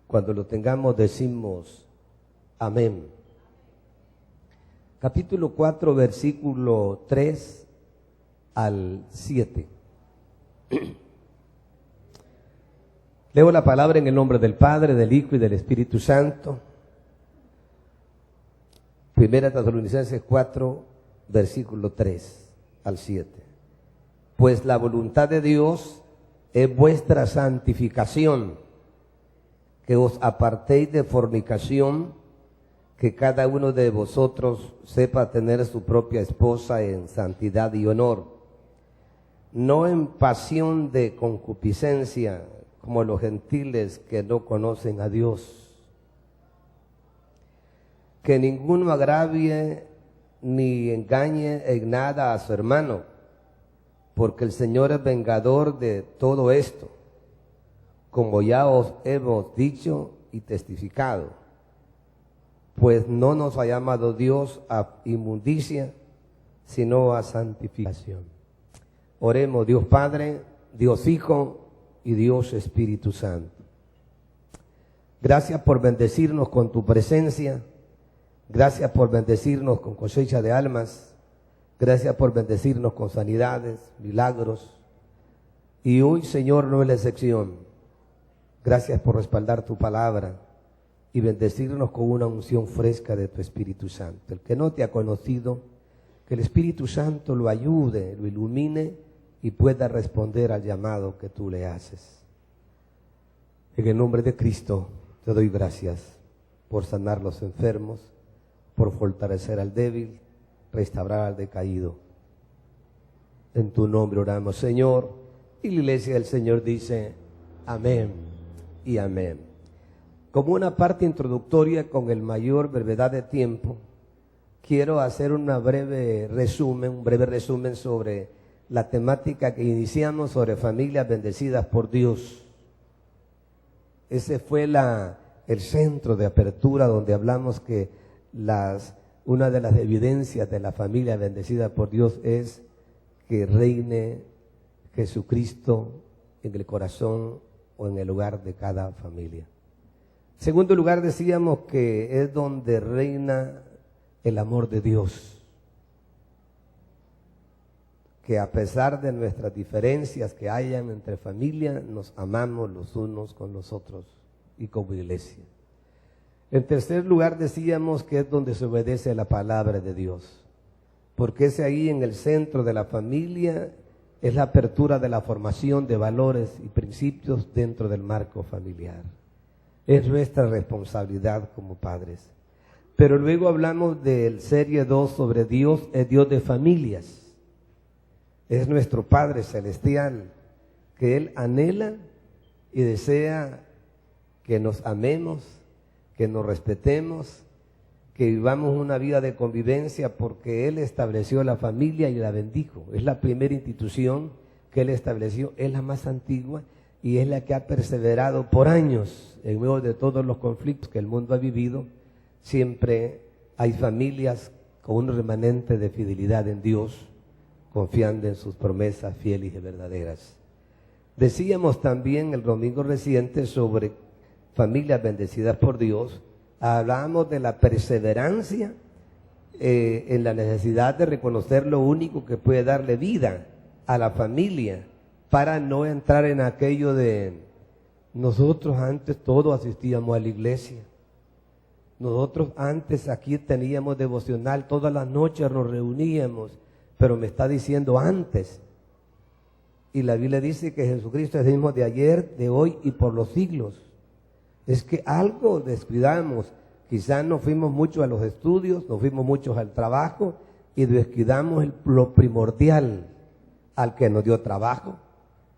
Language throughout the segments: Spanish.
Cuando lo tengamos decimos amén. Capítulo 4, versículo 3 al 7. Leo la palabra en el nombre del Padre, del Hijo y del Espíritu Santo. Primera Tesalonicenses 4, versículo 3 al 7. Pues la voluntad de Dios es vuestra santificación, que os apartéis de fornicación, que cada uno de vosotros sepa tener su propia esposa en santidad y honor, no en pasión de concupiscencia, como los gentiles que no conocen a Dios. Que ninguno agravie ni engañe en nada a su hermano, porque el Señor es vengador de todo esto, como ya os hemos dicho y testificado. Pues no nos ha llamado Dios a inmundicia, sino a santificación. Oremos. Dios Padre, Dios Hijo y Dios Espíritu Santo. Gracias por bendecirnos con tu presencia. Gracias por bendecirnos con cosecha de almas. Gracias por bendecirnos con sanidades, milagros. Y hoy, Señor, no es la excepción. Gracias por respaldar tu palabra y bendecirnos con una unción fresca de tu Espíritu Santo. El que no te ha conocido, que el Espíritu Santo lo ayude, lo ilumine y pueda responder al llamado que tú le haces. En el nombre de Cristo te doy gracias por sanar los enfermos, por fortalecer al débil, restaurar al decaído. En tu nombre oramos, Señor. Y la iglesia del Señor dice amén y amén. Como una parte introductoria con el mayor brevedad de tiempo, quiero hacer un breve resumen sobre la temática que iniciamos sobre familias bendecidas por Dios. Ese fue el centro de apertura donde hablamos que una de las evidencias de la familia bendecida por Dios es que reine Jesucristo en el corazón o en el hogar de cada familia. En segundo lugar, decíamos que es donde reina el amor de Dios, que a pesar de nuestras diferencias que hayan entre familia, nos amamos los unos con los otros y como iglesia. En tercer lugar, decíamos que es donde se obedece a la palabra de Dios, porque es ahí en el centro de la familia, es la apertura de la formación de valores y principios dentro del marco familiar. Es nuestra responsabilidad como padres. Pero luego hablamos del serie 2 sobre Dios, es Dios de familias. Es nuestro Padre Celestial, que Él anhela y desea que nos amemos, que nos respetemos, que vivamos una vida de convivencia, porque Él estableció la familia y la bendijo. Es la primera institución que Él estableció, es la más antigua y es la que ha perseverado por años en medio de todos los conflictos que el mundo ha vivido. Siempre hay familias con un remanente de fidelidad en Dios, confiando en sus promesas fieles y verdaderas. Decíamos también el domingo reciente sobre familias bendecidas por Dios. Hablábamos de la perseverancia en la necesidad de reconocer lo único que puede darle vida a la familia, para no entrar en aquello de nosotros antes todos asistíamos a la iglesia. Nosotros antes aquí teníamos devocional, todas las noches nos reuníamos, pero me está diciendo antes. Y la Biblia dice que Jesucristo es el mismo de ayer, de hoy y por los siglos. Es que algo descuidamos, quizás no fuimos mucho a los estudios, no fuimos muchos al trabajo y descuidamos lo primordial, al que nos dio trabajo,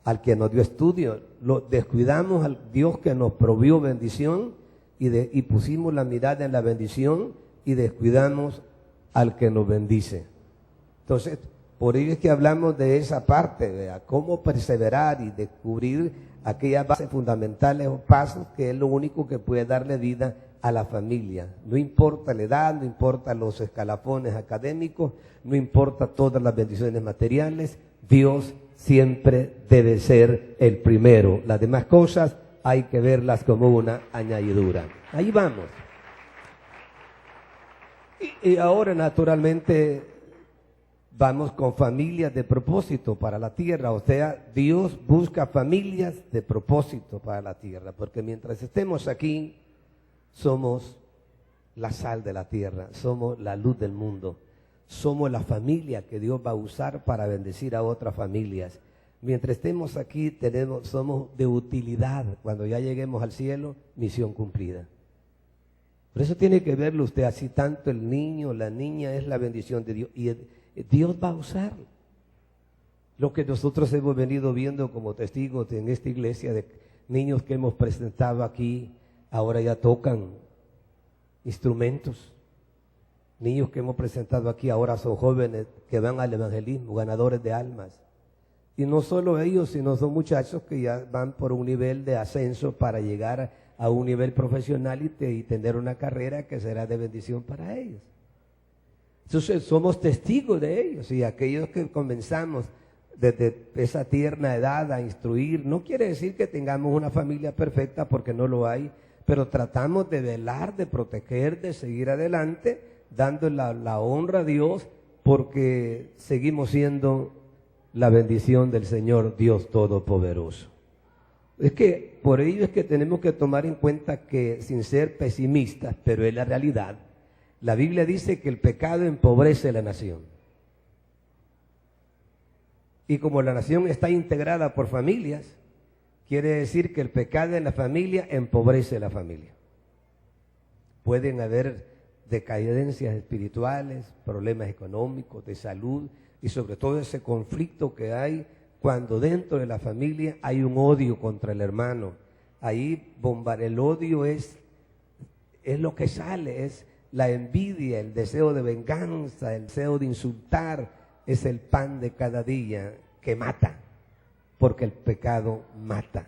al que nos dio estudio. Lo descuidamos al Dios que nos proveyó bendición y pusimos la mirada en la bendición y descuidamos al que nos bendice. Entonces, por ello es que hablamos de esa parte, de cómo perseverar y descubrir aquellas bases fundamentales o pasos que es lo único que puede darle vida a la familia. No importa la edad, no importa los escalafones académicos, no importa todas las bendiciones materiales, Dios siempre debe ser el primero. Las demás cosas hay que verlas como una añadidura. Ahí vamos. Y ahora naturalmente vamos con familias de propósito para la tierra, o sea, Dios busca familias de propósito para la tierra, porque mientras estemos aquí, somos la sal de la tierra, somos la luz del mundo, somos la familia que Dios va a usar para bendecir a otras familias. Mientras estemos aquí, somos de utilidad. Cuando ya lleguemos al cielo, misión cumplida. Por eso tiene que verlo usted así, tanto el niño, la niña es la bendición de Dios, y Dios va a usar lo que nosotros hemos venido viendo como testigos en esta iglesia, de niños que hemos presentado aquí, ahora ya tocan instrumentos. Niños que hemos presentado aquí ahora son jóvenes que van al evangelismo, ganadores de almas. Y no solo ellos, sino son muchachos que ya van por un nivel de ascenso para llegar a un nivel profesional y tener una carrera que será de bendición para ellos. Entonces somos testigos de ellos, y aquellos que comenzamos desde esa tierna edad a instruir, no quiere decir que tengamos una familia perfecta, porque no lo hay, pero tratamos de velar, de proteger, de seguir adelante, dando la honra a Dios, porque seguimos siendo la bendición del Señor Dios Todopoderoso. Es que por ello es que tenemos que tomar en cuenta que, sin ser pesimistas, pero es la realidad, la Biblia dice que el pecado empobrece la nación. Y como la nación está integrada por familias, quiere decir que el pecado en la familia empobrece la familia. Pueden haber decadencias espirituales, problemas económicos, de salud, y sobre todo ese conflicto que hay cuando dentro de la familia hay un odio contra el hermano. Ahí el odio es lo que sale, es la envidia, el deseo de venganza, el deseo de insultar, es el pan de cada día que mata, porque el pecado mata.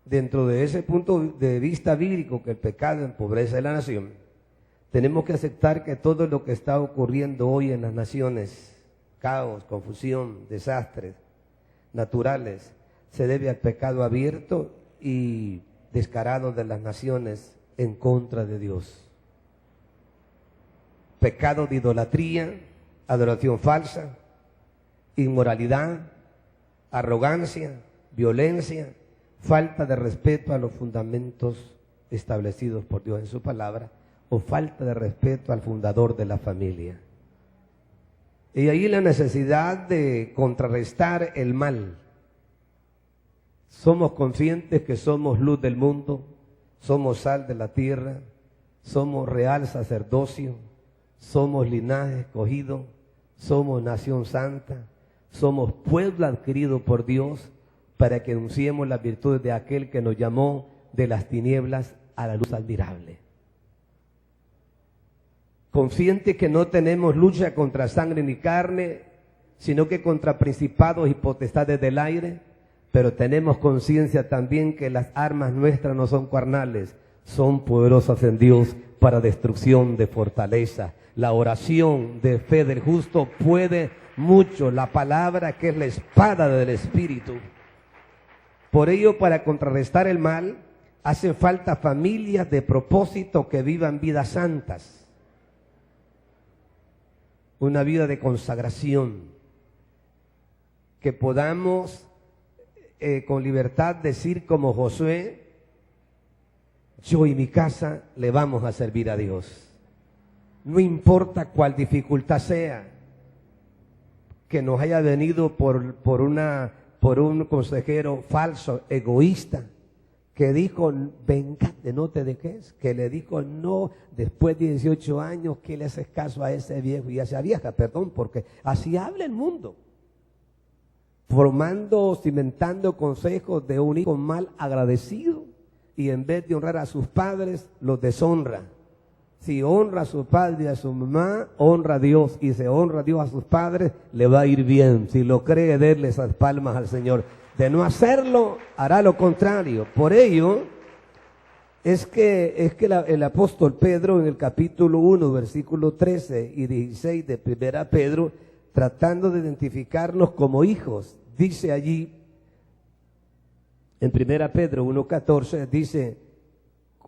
Dentro de ese punto de vista bíblico, que el pecado empobrece la nación, tenemos que aceptar que todo lo que está ocurriendo hoy en las naciones, caos, confusión, desastres naturales, se debe al pecado abierto y descarado de las naciones en contra de Dios. Pecado de idolatría, adoración falsa, inmoralidad, arrogancia, violencia, falta de respeto a los fundamentos establecidos por Dios en su palabra, o falta de respeto al fundador de la familia. Y ahí la necesidad de contrarrestar el mal. Somos conscientes que somos luz del mundo, somos sal de la tierra, somos real sacerdocio, somos linaje escogido, somos nación santa, somos pueblo adquirido por Dios, para que anunciemos las virtudes de aquel que nos llamó de las tinieblas a la luz admirable. Consciente que no tenemos lucha contra sangre ni carne, sino que contra principados y potestades del aire, pero tenemos conciencia también que las armas nuestras no son carnales, son poderosas en Dios para destrucción de fortaleza. La oración de fe del justo puede mucho, la palabra que es la espada del Espíritu. Por ello, para contrarrestar el mal, hacen falta familias de propósito que vivan vidas santas. Una vida de consagración, que podamos con libertad decir como Josué: yo y mi casa le vamos a servir a Dios. No importa cuál dificultad sea, que nos haya venido por un consejero falso, egoísta, que dijo: vengate, no te dejes, que le dijo no después de 18 años, que le haces caso a ese viejo y a esa vieja, perdón, porque así habla el mundo, formando, cimentando consejos de un hijo mal agradecido, y en vez de honrar a sus padres, los deshonra. Si honra a su padre y a su mamá, honra a Dios, y si honra a Dios a sus padres, le va a ir bien. Si lo cree, denle esas palmas al Señor. De no hacerlo, hará lo contrario. Por ello, es que el apóstol Pedro, en el capítulo 1, versículo 13 y 16 de 1 Pedro, tratando de identificarnos como hijos, dice allí: En 1 Pedro 1:14 dice,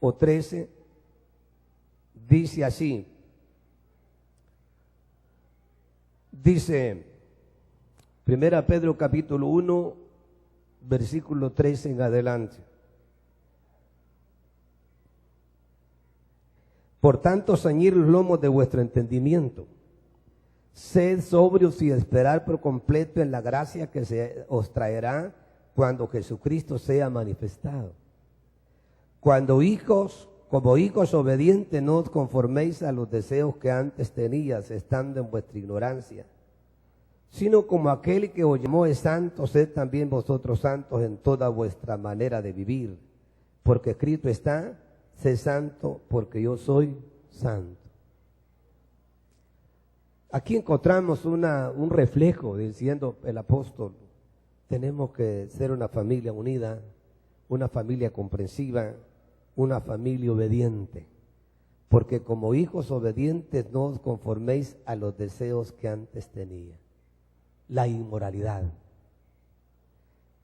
o 13, dice así. Dice 1 Pedro capítulo 1, versículo 13 en adelante. Por tanto, ceñid los lomos de vuestro entendimiento. Sed sobrios y esperar por completo en la gracia que se os traerá cuando Jesucristo sea manifestado. Como hijos obedientes, no os conforméis a los deseos que antes tenías, estando en vuestra ignorancia, sino como aquel que os llamó es santo, sed también vosotros santos en toda vuestra manera de vivir, porque escrito está, sé santo porque yo soy santo. Aquí encontramos un reflejo diciendo el apóstol, tenemos que ser una familia unida, una familia comprensiva, una familia obediente, porque como hijos obedientes no os conforméis a los deseos que antes tenía. La inmoralidad,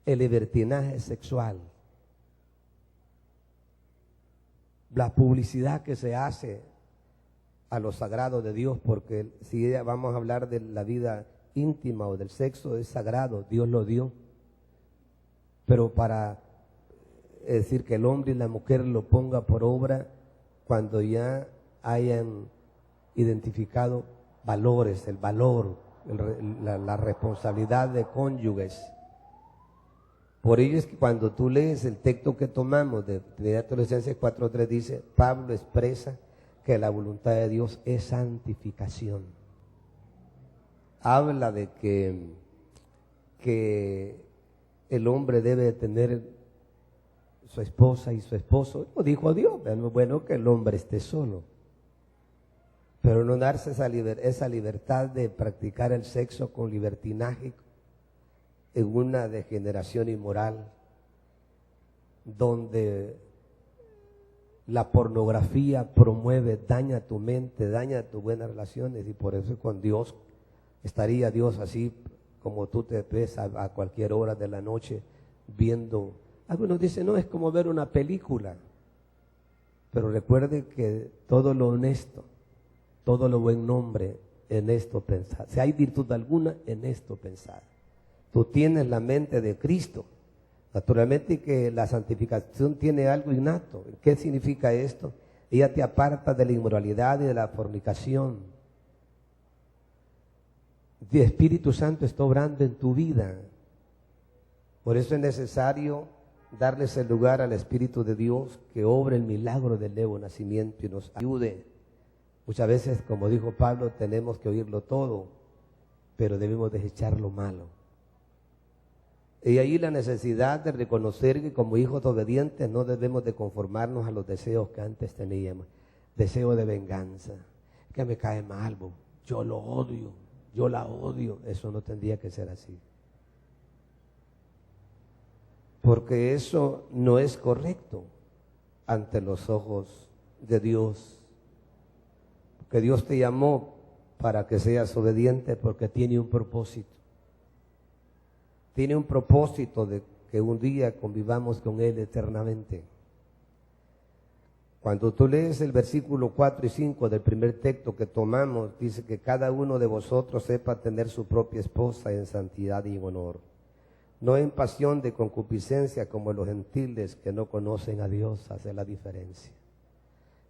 el libertinaje sexual, la publicidad que se hace a lo sagrado de Dios, porque si vamos a hablar de la vida íntima o del sexo, es sagrado, Dios lo dio, pero para decir que el hombre y la mujer lo ponga por obra cuando ya hayan identificado valores, el valor, la responsabilidad de cónyuges. Por ello es que cuando tú lees el texto que tomamos de Tesalonicenses 4:3 dice, Pablo expresa que la voluntad de Dios es santificación. Habla de que el hombre debe tener su esposa y su esposo. Lo dijo Dios, es bueno que el hombre esté solo, pero no darse esa libertad de practicar el sexo con libertinaje en una degeneración inmoral, donde la pornografía promueve, daña tu mente, daña tus buenas relaciones, y por eso con Dios, estaría Dios así como tú te ves a cualquier hora de la noche viendo. Algunos dicen, no, es como ver una película, pero recuerde que todo lo honesto, todo lo buen nombre, en esto pensar. Si hay virtud alguna, en esto pensar. Tú tienes la mente de Cristo. Naturalmente que la santificación tiene algo innato. ¿Qué significa esto? Ella te aparta de la inmoralidad y de la fornicación. El Espíritu Santo está obrando en tu vida. Por eso es necesario darles el lugar al Espíritu de Dios que obre el milagro del nuevo nacimiento y nos ayude. Muchas veces, como dijo Pablo, tenemos que oírlo todo, pero debemos desechar lo malo. Y ahí la necesidad de reconocer que como hijos obedientes no debemos de conformarnos a los deseos que antes teníamos. Deseo de venganza, que me cae mal, yo lo odio, yo la odio. Eso no tendría que ser así. Porque eso no es correcto ante los ojos de Dios. Que Dios te llamó para que seas obediente porque tiene un propósito. Tiene un propósito de que un día convivamos con Él eternamente. Cuando tú lees el versículo 4 y 5 del primer texto que tomamos, dice que cada uno de vosotros sepa tener su propia esposa en santidad y en honor, no en pasión de concupiscencia como los gentiles que no conocen a Dios. Hace la diferencia.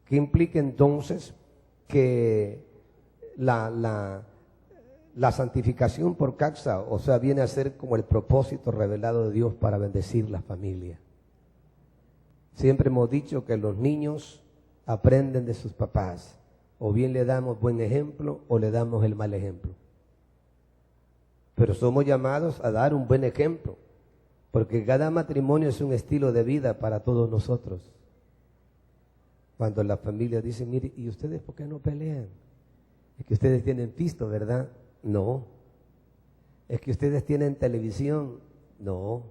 ¿Qué implica entonces? Que la santificación por causa, o sea, viene a ser como el propósito revelado de Dios para bendecir la familia. Siempre hemos dicho que los niños aprenden de sus papás, o bien le damos buen ejemplo o le damos el mal ejemplo. Pero somos llamados a dar un buen ejemplo, porque cada matrimonio es un estilo de vida para todos nosotros. Cuando la familia dice, mire, ¿y ustedes por qué no pelean? Es que ustedes tienen pisto, ¿verdad? No. Es que ustedes tienen televisión. No.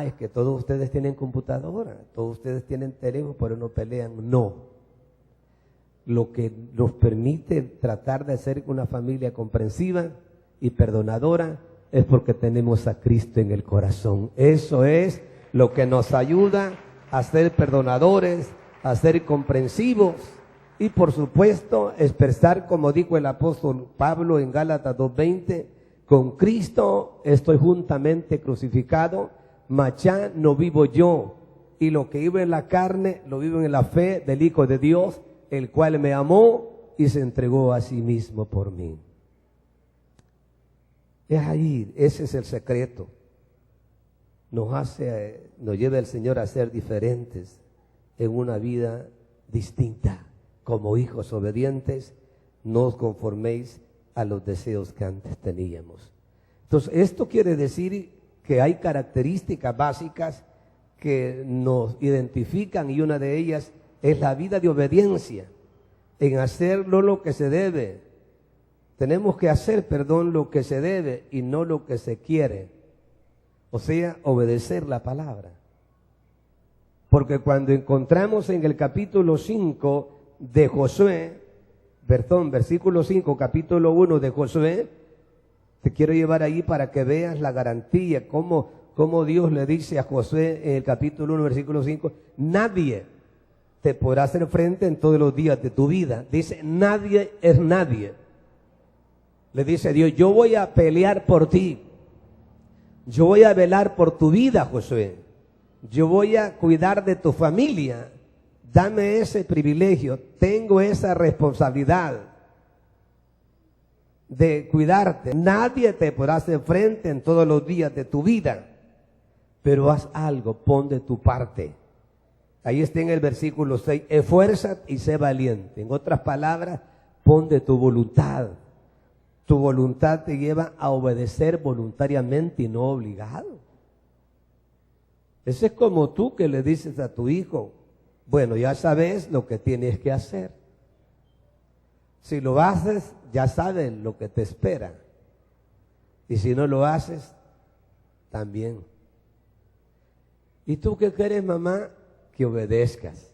Es que todos ustedes tienen computadora, todos ustedes tienen teléfono, pero no pelean. No. Lo que nos permite tratar de ser una familia comprensiva y perdonadora es porque tenemos a Cristo en el corazón. Eso es lo que nos ayuda a ser perdonadores, a ser comprensivos y por supuesto expresar, como dijo el apóstol Pablo en Gálatas 2:20, con Cristo estoy juntamente crucificado, mas ya no vivo yo, y lo que vivo en la carne lo vivo en la fe del Hijo de Dios, el cual me amó y se entregó a sí mismo por mí. Es ahí, ese es el secreto. Nos lleva el Señor a ser diferentes en una vida distinta. Como hijos obedientes, no os conforméis a los deseos que antes teníamos. Entonces, esto quiere decir que hay características básicas que nos identifican y una de ellas es la vida de obediencia, en hacerlo lo que se debe. Tenemos que hacer, lo que se debe y no lo que se quiere. O sea, obedecer la palabra. Porque cuando encontramos en el capítulo 5 de Josué, versículo 5, capítulo 1 de Josué, te quiero llevar ahí para que veas la garantía, cómo Dios le dice a Josué en el capítulo 1, versículo 5, nadie te podrá hacer frente en todos los días de tu vida. Dice, nadie es nadie. Le dice Dios, yo voy a pelear por ti. Yo voy a velar por tu vida, Josué. Yo voy a cuidar de tu familia. Dame ese privilegio. Tengo esa responsabilidad de cuidarte. Nadie te podrá hacer frente en todos los días de tu vida. Pero haz algo, pon de tu parte. Ahí está en el versículo 6. Esfuérzate y sé valiente. En otras palabras, pon de tu voluntad. Tu voluntad te lleva a obedecer voluntariamente y no obligado. Eso es como tú que le dices a tu hijo, bueno, ya sabes lo que tienes que hacer. Si lo haces, ya sabes lo que te espera. Y si no lo haces, también. ¿Y tú qué quieres, mamá? Que obedezcas.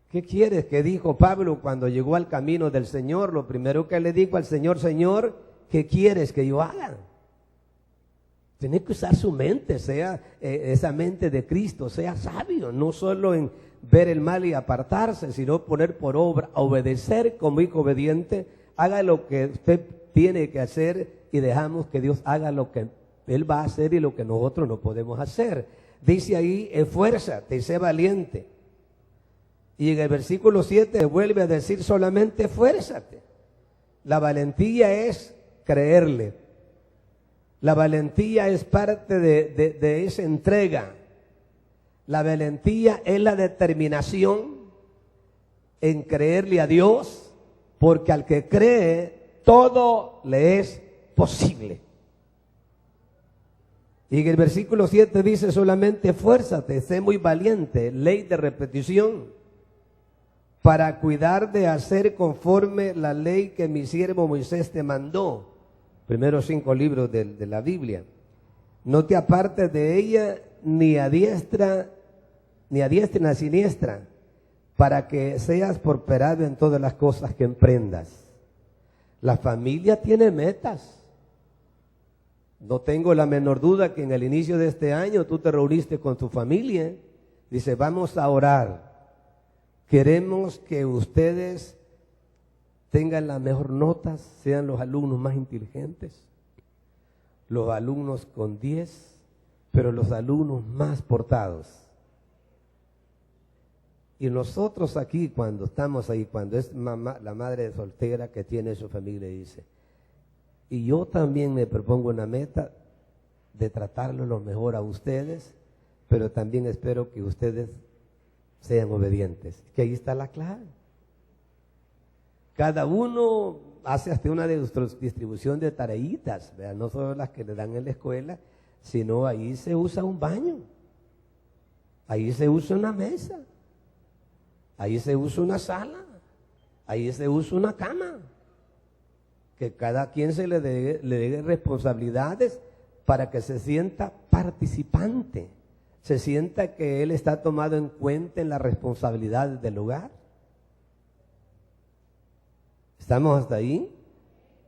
¿Qué quieres? ¿Qué dijo Pablo cuando llegó al camino del Señor? Lo primero que le dijo al Señor, Señor, ¿qué quieres que yo haga? Tiene que usar su mente, sea esa mente de Cristo, sea sabio, no solo en ver el mal y apartarse, sino poner por obra, obedecer como hijo obediente, haga lo que usted tiene que hacer y dejamos que Dios haga lo que Él va a hacer y lo que nosotros no podemos hacer. Dice ahí, esfuérzate y sé valiente. Y en el versículo 7 vuelve a decir solamente esfuérzate. La valentía es creerle. La valentía es parte de esa entrega. La valentía es la determinación en creerle a Dios, porque al que cree, todo le es posible. Y en el versículo 7 dice solamente esfuérzate, sé muy valiente, ley de repetición, para cuidar de hacer conforme la ley que mi siervo Moisés te mandó. Primeros 5 libros de la Biblia. No te apartes de ella ni a diestra ni a siniestra, para que seas prosperado en todas las cosas que emprendas. La familia tiene metas. No tengo la menor duda que en el inicio de este año tú te reuniste con tu familia. Dice, vamos a orar. Queremos que ustedes tengan las mejores notas, sean los alumnos más inteligentes, los alumnos con 10, pero los alumnos más portados. Y nosotros aquí, cuando estamos ahí, cuando es mamá, la madre soltera que tiene su familia, dice, y yo también me propongo una meta de tratarlo lo mejor a ustedes, pero también espero que ustedes sean obedientes. Que ahí está la clave. Cada uno hace hasta una distribución de tareitas, ¿verdad? No solo las que le dan en la escuela, sino ahí se usa un baño, ahí se usa una mesa, ahí se usa una sala, ahí se usa una cama. Que cada quien le dé responsabilidades para que se sienta participante, se sienta que él está tomado en cuenta en las responsabilidades del hogar. ¿Estamos hasta ahí?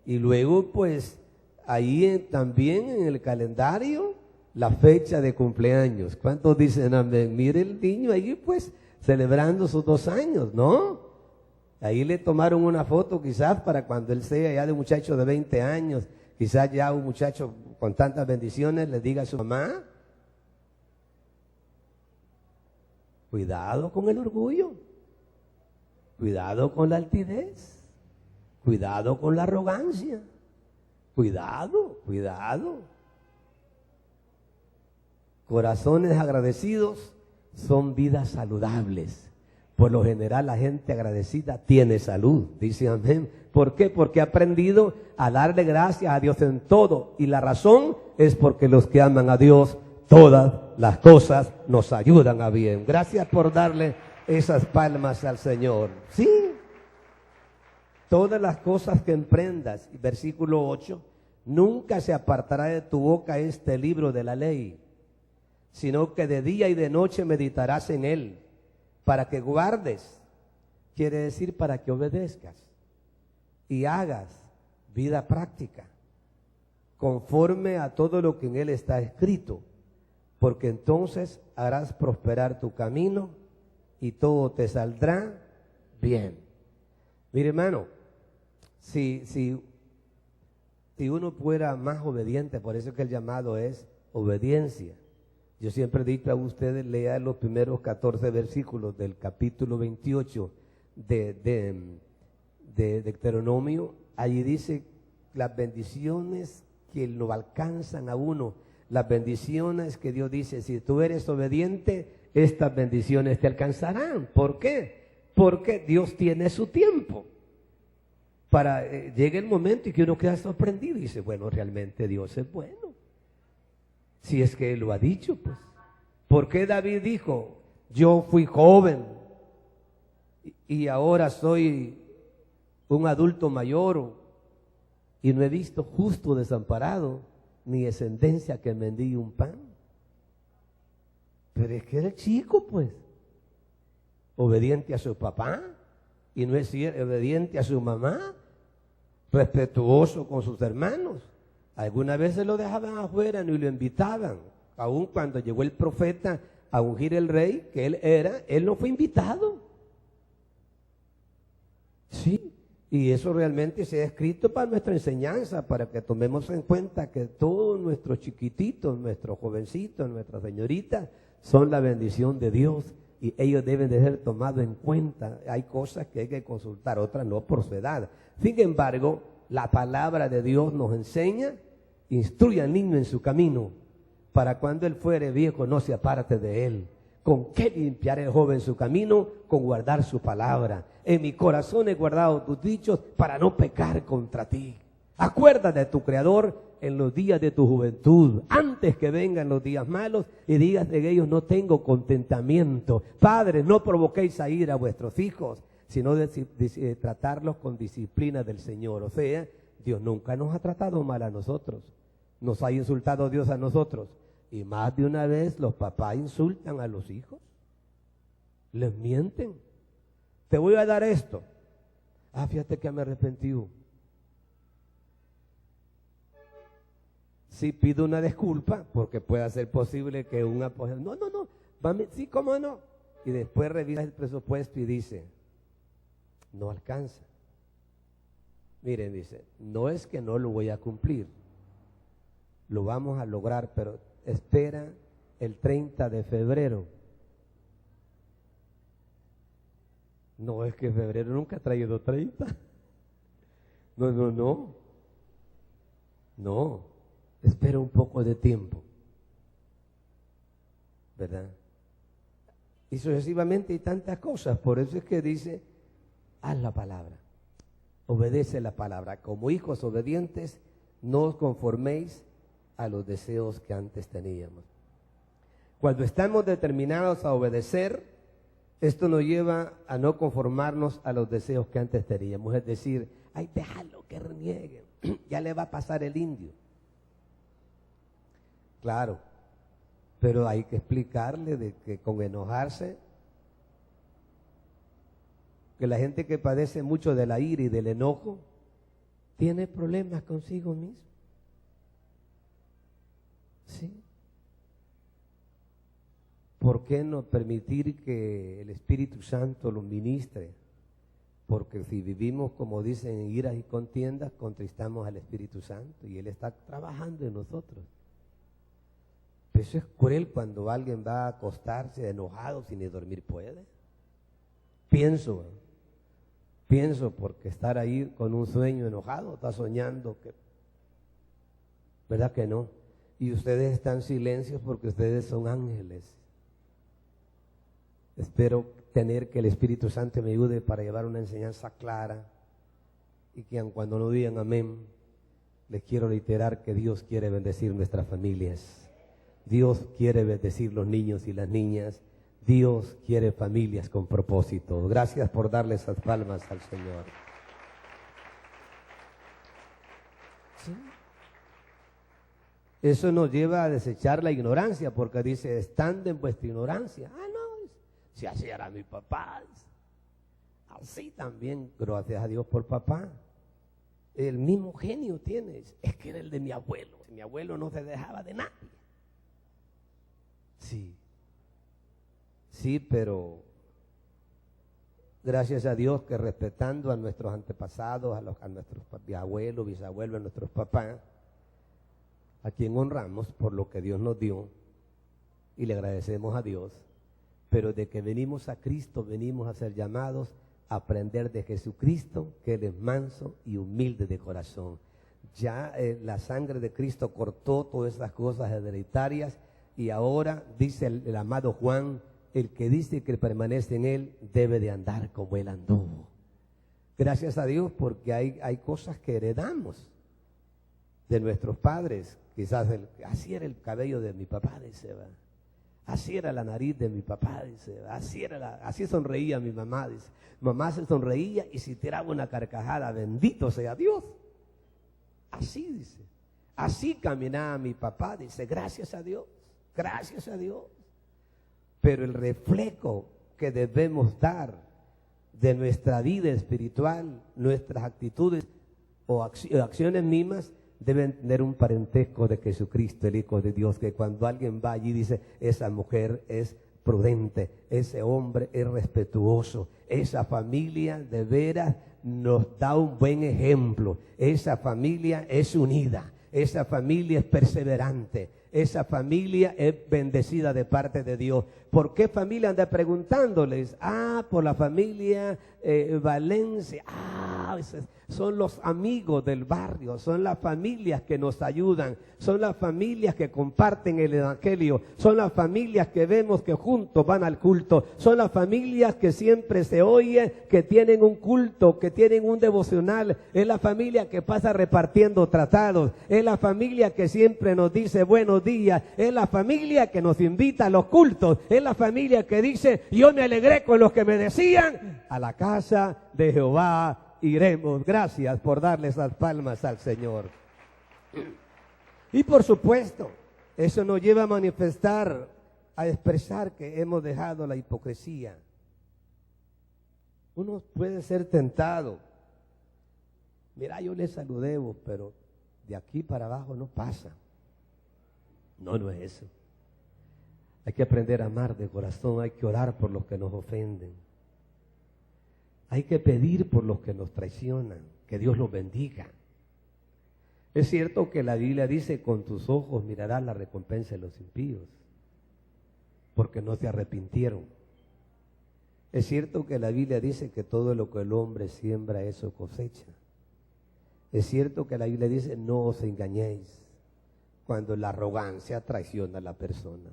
Y luego pues ahí también en el calendario la fecha de cumpleaños. ¿Cuántos dicen amén? Mire el niño ahí pues celebrando sus 2 años, ¿no? Ahí le tomaron una foto quizás para cuando él sea ya de un muchacho de 20 años, quizás ya un muchacho con tantas bendiciones le diga a su mamá, cuidado con el orgullo, cuidado con la altivez, cuidado con la arrogancia, cuidado, cuidado. Corazones agradecidos son vidas saludables. Por lo general la gente agradecida tiene salud, dice amén. ¿Por qué? Porque ha aprendido a darle gracias a Dios en todo. Y la razón es porque los que aman a Dios, todas las cosas nos ayudan a bien. Gracias por darle esas palmas al Señor. Sí, todas las cosas que emprendas, versículo 8, nunca se apartará de tu boca este libro de la ley, sino que de día y de noche meditarás en él, para que guardes, quiere decir para que obedezcas y hagas vida práctica, conforme a todo lo que en él está escrito, porque entonces harás prosperar tu camino y todo te saldrá bien. Mire, hermano, si uno fuera más obediente, por eso es que el llamado es obediencia. Yo siempre he dicho a ustedes, lean los primeros 14 versículos del capítulo 28 de Deuteronomio. Allí dice las bendiciones que lo alcanzan a uno, las bendiciones que Dios dice, si tú eres obediente, estas bendiciones te alcanzarán. ¿Por qué? Porque Dios tiene su tiempo. Llega el momento y que uno queda sorprendido y dice, bueno, realmente Dios es bueno. Si es que Él lo ha dicho, pues. ¿Por qué David dijo, yo fui joven y ahora soy un adulto mayor y no he visto justo desamparado, ni descendencia que mendigue un pan? Pero es que era chico, pues. Obediente a su papá y no es obediente a su mamá, respetuoso con sus hermanos. Algunas veces lo dejaban afuera, ni lo invitaban. Aun cuando llegó el profeta a ungir el rey, que él no fue invitado. Sí, y eso realmente se ha escrito para nuestra enseñanza, para que tomemos en cuenta que todos nuestros chiquititos, nuestros jovencitos, nuestras señoritas, son la bendición de Dios y ellos deben de ser tomados en cuenta. Hay cosas que hay que consultar, otras no por su edad. Sin embargo, la palabra de Dios nos enseña: instruye al niño en su camino, para cuando él fuere viejo no se aparte de él. ¿Con qué limpiará el joven su camino? Con guardar su palabra. En mi corazón he guardado tus dichos para no pecar contra ti. Acuérdate de tu Creador en los días de tu juventud, antes que vengan los días malos y digas de ellos, no tengo contentamiento. Padres, no provoquéis a ira a vuestros hijos, sino tratarlos con disciplina del Señor. O sea, Dios nunca nos ha tratado mal a nosotros. Nos ha insultado Dios a nosotros. Y más de una vez los papás insultan a los hijos. Les mienten. Te voy a dar esto. Fíjate que me arrepentí. Sí, pido una disculpa, porque puede ser posible que un apoyo. No. Sí, ¿cómo no? Y después revisa el presupuesto y dice, no alcanza. Miren, dice, no es que no lo voy a cumplir, lo vamos a lograr, pero espera el 30 de febrero. No, es que febrero nunca ha traído 30. No, espera un poco de tiempo, ¿verdad? Y sucesivamente hay tantas cosas, por eso es que dice, haz la palabra. Obedece la palabra. Como hijos obedientes, no os conforméis a los deseos que antes teníamos. Cuando estamos determinados a obedecer, esto nos lleva a no conformarnos a los deseos que antes teníamos. Es decir, déjalo que reniegue, ya le va a pasar el indio. Claro, pero hay que explicarle de que con enojarse, que la gente que padece mucho de la ira y del enojo tiene problemas consigo mismo. Sí, ¿por qué no permitir que el Espíritu Santo lo ministre? Porque si vivimos, como dicen, en iras y contiendas, contristamos al Espíritu Santo y Él está trabajando en nosotros. Eso es cruel cuando alguien va a acostarse enojado sin ni dormir puede. Pienso porque estar ahí con un sueño enojado, está soñando que, ¿verdad que no? Y ustedes están en silencio porque ustedes son ángeles. Espero tener que el Espíritu Santo me ayude para llevar una enseñanza clara y que cuando no digan amén, les quiero reiterar que Dios quiere bendecir nuestras familias. Dios quiere bendecir los niños y las niñas. Dios quiere familias con propósito. Gracias por darle esas palmas al Señor. ¿Sí? Eso nos lleva a desechar la ignorancia, porque dice, estando en vuestra ignorancia. Ah, no, si así era mi papá. Así también, gracias a Dios por papá. El mismo genio tienes. Es que era el de mi abuelo. Mi abuelo no se dejaba de nadie. Sí, pero gracias a Dios que respetando a nuestros antepasados, a nuestros abuelos, bisabuelos, a nuestros papás, a quien honramos por lo que Dios nos dio y le agradecemos a Dios, pero de que venimos a Cristo, venimos a ser llamados a aprender de Jesucristo, que Él es manso y humilde de corazón. Ya la sangre de Cristo cortó todas esas cosas hereditarias. Y ahora dice el amado Juan, el que dice que permanece en Él debe de andar como Él anduvo. Gracias a Dios porque hay cosas que heredamos de nuestros padres. Quizás así era el cabello de mi papá, dice, ¿va? Así era la nariz de mi papá, dice, así sonreía mi mamá, dice. Mamá se sonreía y si tiraba una carcajada, bendito sea Dios. Así dice, así caminaba mi papá, dice, gracias a Dios. Gracias a Dios. Pero el reflejo que debemos dar de nuestra vida espiritual, nuestras actitudes o acciones mismas, deben tener un parentesco de Jesucristo, el Hijo de Dios, que cuando alguien va allí dice, esa mujer es prudente, ese hombre es respetuoso, esa familia de veras nos da un buen ejemplo, esa familia es unida, esa familia es perseverante, esa familia es bendecida de parte de Dios. ¿Por qué familia? Anda preguntándoles. Por la familia Valencia. Son los amigos del barrio, son las familias que nos ayudan, son las familias que comparten el evangelio, son las familias que vemos que juntos van al culto, son las familias que siempre se oye, que tienen un culto, que tienen un devocional, es la familia que pasa repartiendo tratados, es la familia que siempre nos dice buenos días, es la familia que nos invita a los cultos, es la familia que dice, yo me alegré con los que me decían, a la casa de Jehová iremos. Gracias por darle esas palmas al Señor. Y por supuesto, eso nos lleva a manifestar, a expresar que hemos dejado la hipocresía. Uno puede ser tentado. Mira, yo le saludé, pero de aquí para abajo no pasa. No es eso. Hay que aprender a amar de corazón, hay que orar por los que nos ofenden. Hay que pedir por los que nos traicionan, que Dios los bendiga. Es cierto que la Biblia dice, con tus ojos mirarás la recompensa de los impíos, porque no se arrepintieron. Es cierto que la Biblia dice que todo lo que el hombre siembra, eso cosecha. Es cierto que la Biblia dice, no os engañéis, cuando la arrogancia traiciona a la persona.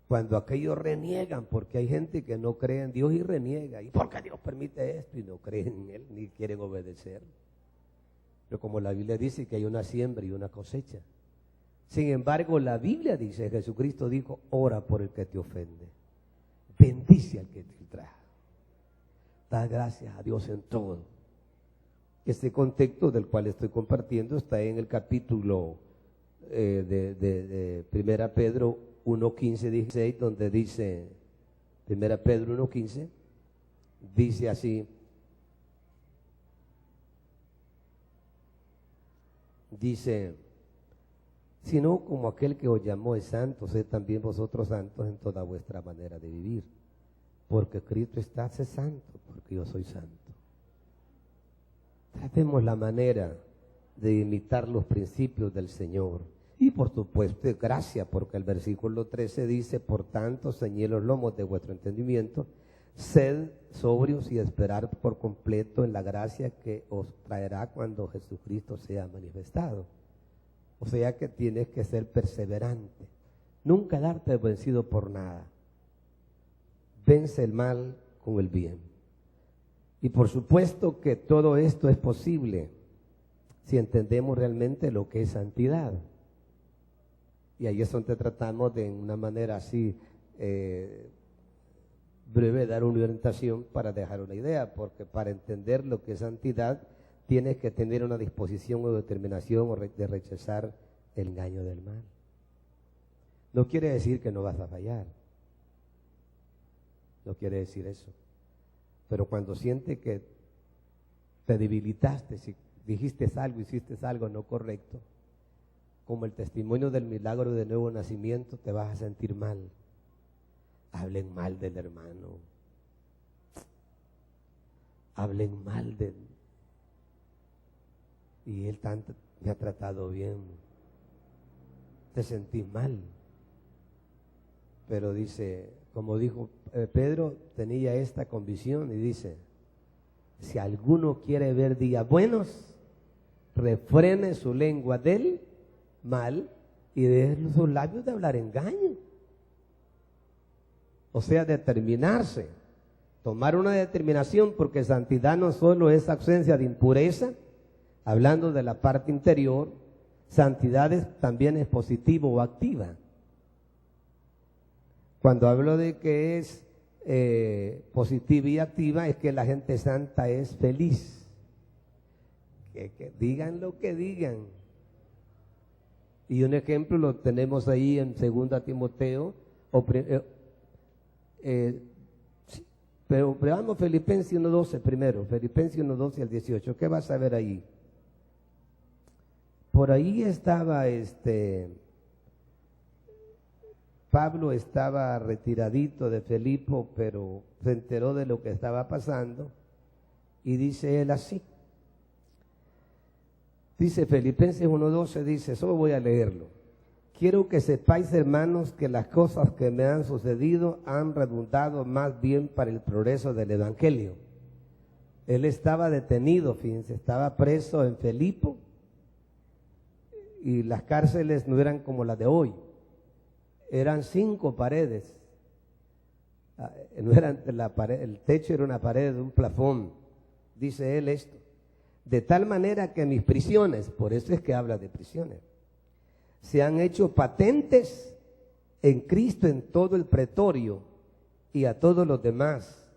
Cuando aquellos reniegan, porque hay gente que no cree en Dios y reniega. ¿Y por qué Dios permite esto? Y no creen en Él, ni quieren obedecer. Pero como la Biblia dice que hay una siembra y una cosecha. Sin embargo, la Biblia dice, Jesucristo dijo, ora por el que te ofende. Bendice al que te ultraja. Da gracias a Dios en todo. Este contexto del cual estoy compartiendo está en el capítulo de 1 Pedro 1:15, 16, donde dice, 1 Pedro 1:15, dice así, dice, sino como aquel que os llamó es santo, sed también vosotros santos en toda vuestra manera de vivir. Porque Cristo está, sé santo, porque yo soy santo. Tratemos la manera de imitar los principios del Señor. Y por supuesto, gracia, porque el versículo 13 dice, por tanto, ceñid los lomos de vuestro entendimiento, sed sobrios y esperar por completo en la gracia que os traerá cuando Jesucristo sea manifestado. O sea que tienes que ser perseverante, nunca darte vencido por nada. Vence el mal con el bien. Y por supuesto que todo esto es posible si entendemos realmente lo que es santidad. Y ahí es donde tratamos de una manera así breve dar una orientación para dejar una idea, porque para entender lo que es santidad tienes que tener una disposición o determinación de rechazar el engaño del mal. No quiere decir que no vas a fallar, no quiere decir eso, pero cuando sientes que te debilitaste, si dijiste algo, hiciste algo no correcto, como el testimonio del milagro de nuevo nacimiento, te vas a sentir mal. Hablen mal del hermano, hablen mal de él, y él tanto me ha tratado bien, te sentís mal. Pero dice, como dijo Pedro, tenía esta convicción y dice, si alguno quiere ver días buenos, refrene su lengua del mal y de sus labios de hablar engaño. O sea, determinarse, tomar una determinación, porque santidad no solo es ausencia de impureza, hablando de la parte interior, santidad también es positiva o activa. Cuando hablo de que es positiva y activa, es que la gente santa es feliz. Que digan lo que digan. Y un ejemplo lo tenemos ahí en 2 Timoteo, pero veamos Filipenses 1:12 primero, Filipenses 1:12 al 18. ¿Qué vas a ver ahí? Por ahí estaba Pablo estaba retiradito de Filipo, pero se enteró de lo que estaba pasando y dice él así. Dice Filipenses 1:12, dice, solo voy a leerlo. Quiero que sepáis, hermanos, que las cosas que me han sucedido han redundado más bien para el progreso del Evangelio. Él estaba detenido, fíjense, estaba preso en Filipo y las cárceles no eran como las de hoy. Eran 5 paredes. No eran la pared, el techo era una pared, un plafón. Dice él esto. De tal manera que mis prisiones, por eso es que habla de prisiones, se han hecho patentes en Cristo en todo el pretorio y a todos los demás.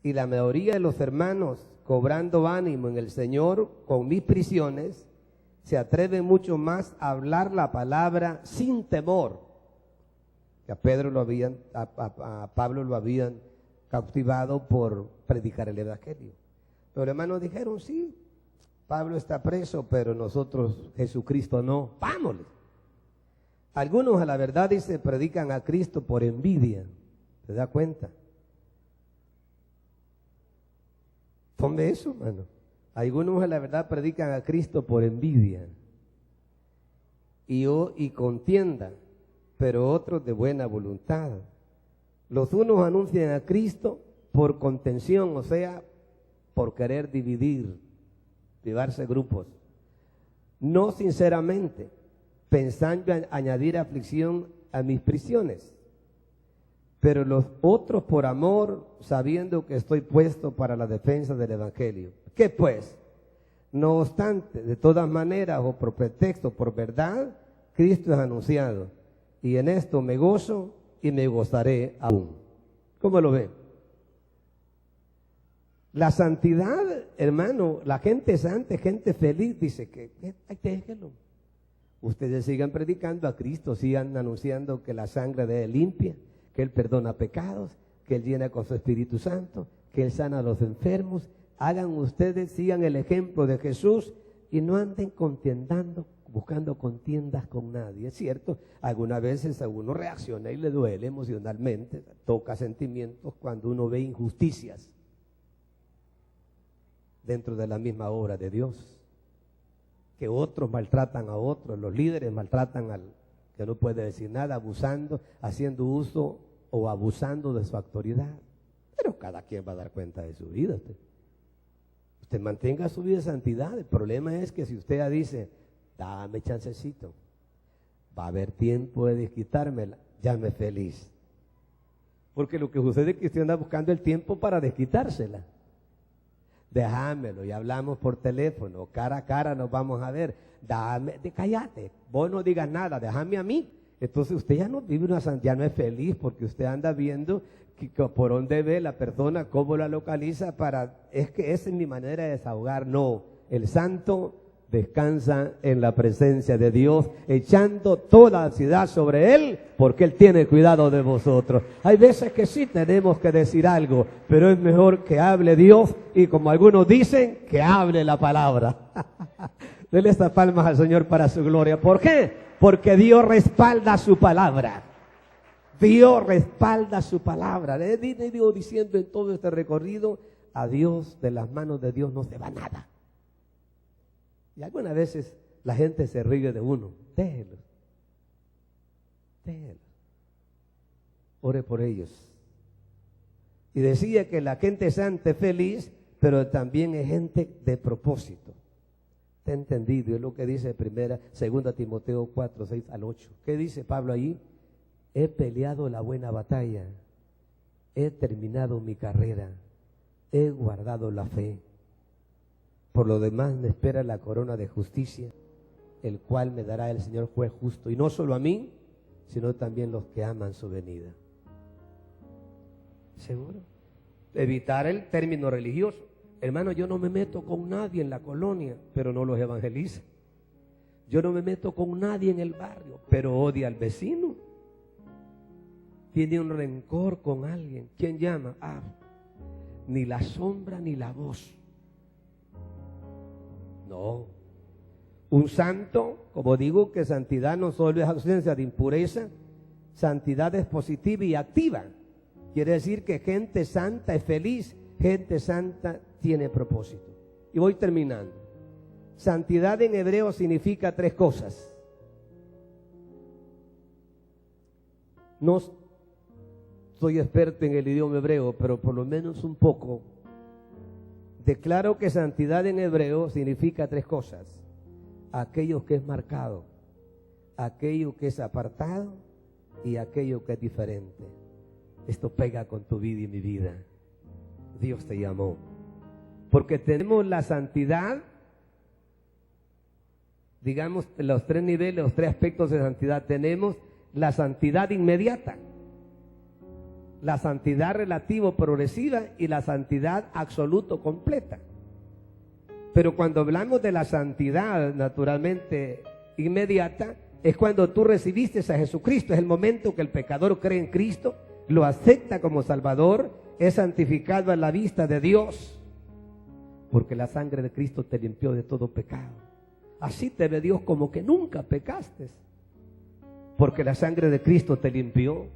Y la mayoría de los hermanos, cobrando ánimo en el Señor con mis prisiones, se atreven mucho más a hablar la palabra sin temor. Que a Pablo lo habían cautivado por predicar el Evangelio. Los hermanos dijeron, sí, Pablo está preso, pero nosotros, Jesucristo no. ¡Vámonos! Algunos a la verdad dice predican a Cristo por envidia. ¿Te das cuenta? Son de eso, hermano. Algunos a la verdad predican a Cristo por envidia y contienda, pero otros de buena voluntad. Los unos anuncian a Cristo por contención, o sea, por querer llevarse grupos. No sinceramente, pensando en añadir aflicción a mis prisiones. Pero los otros por amor, sabiendo que estoy puesto para la defensa del Evangelio. ¿Qué pues? No obstante, de todas maneras, o por pretexto, por verdad, Cristo es anunciado. Y en esto me gozo y me gozaré aún. ¿Cómo lo ven? La santidad, hermano, la gente santa, gente feliz, dice que, déjenlo. Ustedes sigan predicando a Cristo, sigan anunciando que la sangre de Él limpia, que Él perdona pecados, que Él llena con su Espíritu Santo, que Él sana a los enfermos. Hagan ustedes, sigan el ejemplo de Jesús y no anden contiendando buscando contiendas con nadie. Es cierto, algunas veces a uno reacciona y le duele emocionalmente, toca sentimientos cuando uno ve injusticias dentro de la misma obra de Dios, que otros maltratan a otros, los líderes maltratan al que no puede decir nada, abusando, haciendo uso o abusando de su autoridad. Pero cada quien va a dar cuenta de su vida. Usted mantenga su vida de santidad. El problema es que si usted ya dice, dame chancecito, va a haber tiempo de desquitármela, llame feliz. Porque lo que sucede es que usted anda buscando el tiempo para desquitársela. Déjamelo, y hablamos por teléfono, cara a cara nos vamos a ver. Cállate, vos no digas nada, déjame a mí. Entonces usted ya no vive una santidad, ya no es feliz, porque usted anda viendo que por dónde ve la persona, cómo la localiza, es que esa es mi manera de desahogar. No, el santo descansa en la presencia de Dios, echando toda ansiedad sobre Él, porque Él tiene cuidado de vosotros. Hay veces que sí tenemos que decir algo, pero es mejor que hable Dios, y como algunos dicen, que hable la palabra. Dele estas palmas al Señor para su gloria. ¿Por qué? Porque Dios respalda su palabra. Dios respalda su palabra. Le digo diciendo en todo este recorrido, a Dios, de las manos de Dios no se va nada. Y algunas veces la gente se ríe de uno. Déjelo. Ore por ellos. Y decía que la gente santa es feliz, pero también es gente de propósito. ¿Te ha entendido? Es lo que dice segunda Timoteo 4, 6 al 8. ¿Qué dice Pablo ahí? He peleado la buena batalla, he terminado mi carrera, he guardado la fe. Por lo demás me espera la corona de justicia, el cual me dará el Señor juez justo, y no solo a mí, sino también los que aman su venida. ¿Seguro? Evitar el término religioso. Hermano, yo no me meto con nadie en la colonia, pero no los evangeliza. Yo no me meto con nadie en el barrio, pero odia al vecino. Tiene un rencor con alguien. ¿Quién llama? Ni la sombra ni la voz. No. Un santo, como digo, que santidad no solo es ausencia de impureza, santidad es positiva y activa. Quiere decir que gente santa es feliz, gente santa tiene propósito. Y voy terminando. Santidad en hebreo significa 3 cosas. No soy experto en el idioma hebreo, pero por lo menos un poco. Declaro que santidad en hebreo significa 3 cosas. Aquello que es marcado, aquello que es apartado y aquello que es diferente. Esto pega con tu vida y mi vida. Dios te llamó. Porque tenemos la santidad, digamos, los 3 niveles, los 3 aspectos de santidad. Tenemos la santidad inmediata, la santidad relativo progresiva y la santidad absoluto completa. Pero cuando hablamos de la santidad naturalmente inmediata, es cuando tú recibiste a Jesucristo. Es el momento que el pecador cree en Cristo, lo acepta como Salvador, es santificado a la vista de Dios, porque la sangre de Cristo te limpió de todo pecado. Así te ve Dios como que nunca pecaste, porque la sangre de Cristo te limpió.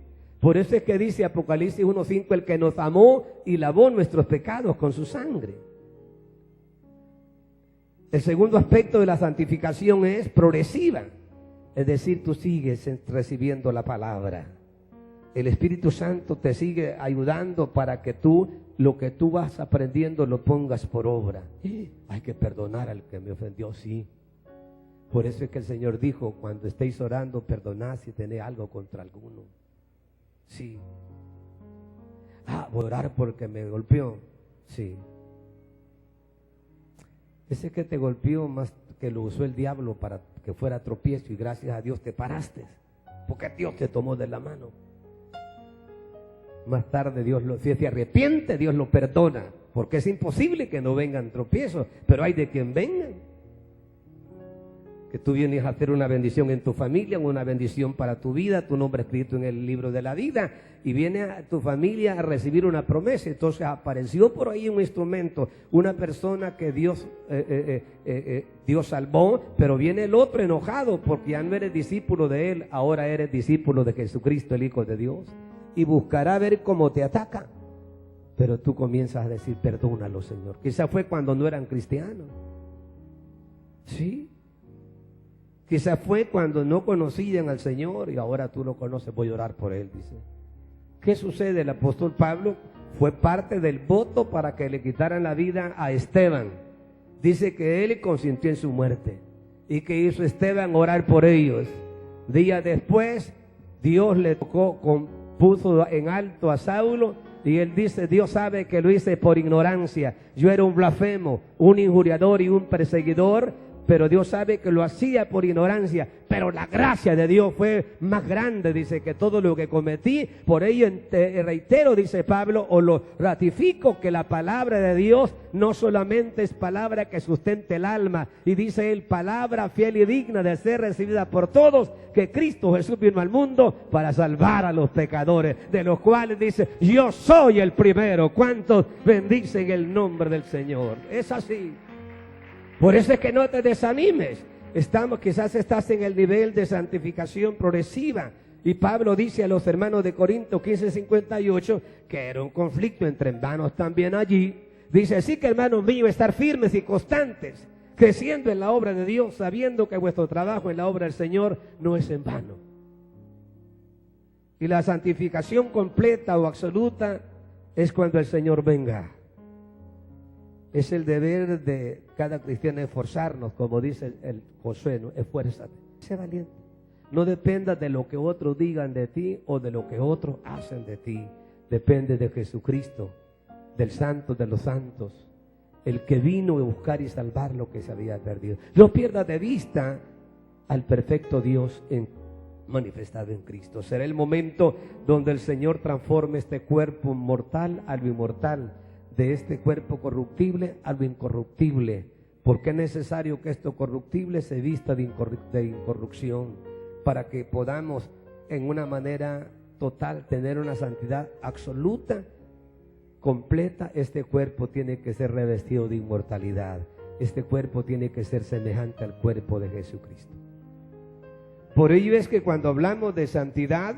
Por eso es que dice Apocalipsis 1:5, el que nos amó y lavó nuestros pecados con su sangre. El segundo aspecto de la santificación es progresiva, es decir, tú sigues recibiendo la palabra. El Espíritu Santo te sigue ayudando para que tú, lo que tú vas aprendiendo, lo pongas por obra. Hay que perdonar al que me ofendió, sí. Por eso es que el Señor dijo, cuando estéis orando, perdonad si tenéis algo contra alguno. Sí. Voy a orar porque me golpeó. Sí. Ese que te golpeó más que lo usó el diablo para que fuera tropiezo, y gracias a Dios te paraste, porque Dios te tomó de la mano. Más tarde si se arrepiente, Dios lo perdona, porque es imposible que no vengan tropiezos, pero hay de quien vengan. que tú vienes a hacer una bendición en tu familia, una bendición para tu vida, tu nombre escrito en el libro de la vida, y viene a tu familia a recibir una promesa. Entonces apareció por ahí un instrumento, una persona que Dios salvó, pero viene el otro enojado porque ya no eres discípulo de él, ahora eres discípulo de Jesucristo, el Hijo de Dios, y buscará ver cómo te ataca. Pero tú comienzas a decir, perdónalo, Señor. Quizá fue cuando no eran cristianos. Sí. Quizá fue cuando no conocían al Señor y ahora tú lo conoces, voy a orar por él, dice. ¿Qué sucede? El apóstol Pablo fue parte del voto para que le quitaran la vida a Esteban. Dice que él consintió en su muerte y que hizo Esteban orar por ellos. Días después, Dios le puso en alto a Saulo y él dice, Dios sabe que lo hice por ignorancia. Yo era un blasfemo, un injuriador y un perseguidor, pero Dios sabe que lo hacía por ignorancia, pero la gracia de Dios fue más grande, dice, que todo lo que cometí. Por ello reitero, dice Pablo, o lo ratifico, que la palabra de Dios no solamente es palabra que sustente el alma, y dice él, palabra fiel y digna de ser recibida por todos, que Cristo Jesús vino al mundo para salvar a los pecadores, de los cuales dice, yo soy el primero. ¿Cuántos bendicen el nombre del Señor? Es así. Por eso es que no te desanimes. Quizás estás en el nivel de santificación progresiva. Y Pablo dice a los hermanos de Corinto 15:58 que era un conflicto entre hermanos también allí. Dice, así que hermanos míos, estar firmes y constantes, creciendo en la obra de Dios, sabiendo que vuestro trabajo en la obra del Señor no es en vano. Y la santificación completa o absoluta es cuando el Señor venga. Es el deber de cada cristiano esforzarnos, como dice el Josué, ¿no? Esfuérzate, sé valiente. No dependas de lo que otros digan de ti o de lo que otros hacen de ti. Depende de Jesucristo, del Santo de los santos, el que vino a buscar y salvar lo que se había perdido. No pierdas de vista al perfecto Dios manifestado en Cristo. Será el momento donde el Señor transforme este cuerpo mortal a lo inmortal, de este cuerpo corruptible a lo incorruptible, porque es necesario que esto corruptible se vista de incorrupción, para que podamos en una manera total tener una santidad absoluta, completa. Este cuerpo tiene que ser revestido de inmortalidad. Este cuerpo tiene que ser semejante al cuerpo de Jesucristo. Por ello es que cuando hablamos de santidad,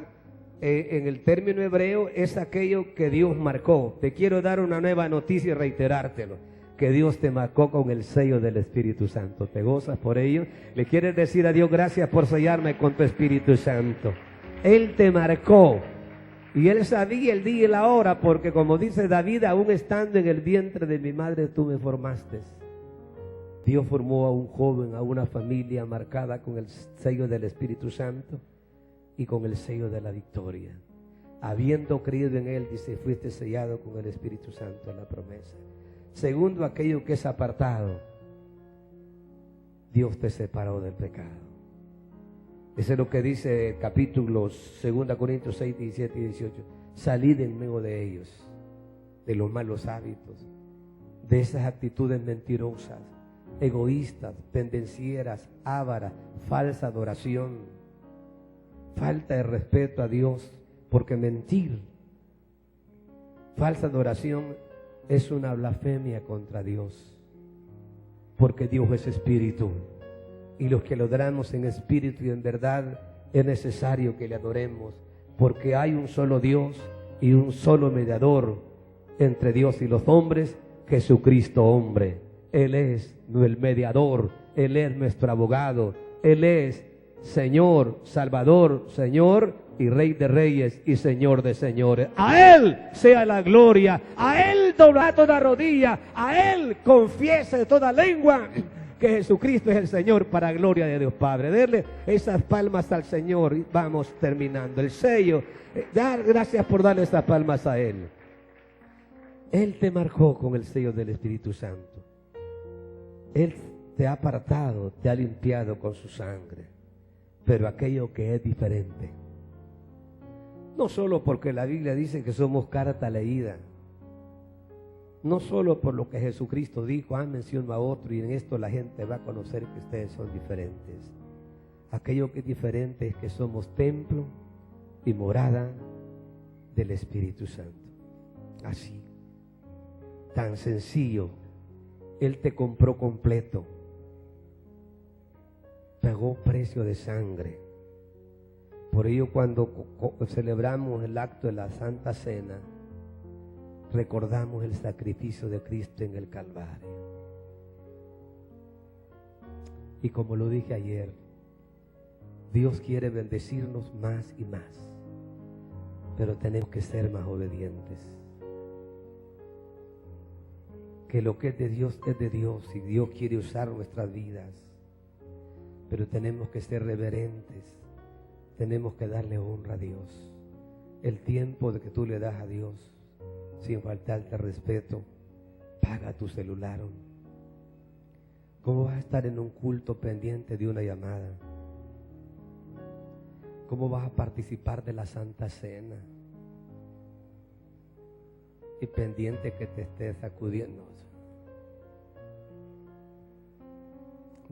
en el término hebreo es aquello que Dios marcó. Te quiero dar una nueva noticia y reiterártelo, que Dios te marcó con el sello del Espíritu Santo. ¿Te gozas por ello? Le quieres decir a Dios, gracias por sellarme con tu Espíritu Santo. Él te marcó y Él sabía el día y la hora, porque como dice David, aún estando en el vientre de mi madre tú me formaste. Dios formó a un joven, a una familia marcada con el sello del Espíritu Santo y con el sello de la victoria. Habiendo creído en Él, dice, fuiste sellado con el Espíritu Santo en la promesa. Segundo, aquello que es apartado, Dios te separó del pecado. Eso es lo que dice el capítulo 2 Corintios 6, 17 y 18. Salid en medio de ellos, de los malos hábitos, de esas actitudes mentirosas, egoístas, pendencieras, ávaras, falsa adoración, falta de respeto a Dios, porque mentir, falsa adoración, es una blasfemia contra Dios, porque Dios es espíritu, y los que lo adoramos en espíritu y en verdad es necesario que le adoremos, porque hay un solo Dios y un solo mediador entre Dios y los hombres, Jesucristo hombre. Él es el mediador, Él es nuestro abogado, Él es Señor, Salvador, Señor y Rey de reyes y Señor de señores. A Él sea la gloria, a Él doblará toda rodilla, a Él confiese toda lengua que Jesucristo es el Señor, para gloria de Dios Padre. Denle esas palmas al Señor y vamos terminando. El sello, dar gracias por darle esas palmas a Él. Él te marcó con el sello del Espíritu Santo. Él te ha apartado, te ha limpiado con su sangre. Pero aquello que es diferente, no solo porque la Biblia dice que somos carta leída, No solo por lo que Jesucristo dijo, ámense uno a otro, y en esto la gente va a conocer que ustedes son diferentes. Aquello que es diferente es que somos templo y morada del Espíritu Santo. Así, tan sencillo. Él te compró completo, pagó precio de sangre. Por ello, cuando celebramos el acto de la Santa Cena, recordamos el sacrificio de Cristo en el Calvario. Y como lo dije ayer, Dios quiere bendecirnos más y más, pero tenemos que ser más obedientes. Que lo que es de Dios y Dios quiere usar nuestras vidas, pero tenemos que ser reverentes, tenemos que darle honra a Dios. El tiempo de que tú le das a Dios, sin faltarte respeto, paga tu celular. ¿Cómo vas a estar en un culto pendiente de una llamada? ¿Cómo vas a participar de la Santa Cena y pendiente que te estés sacudiendo?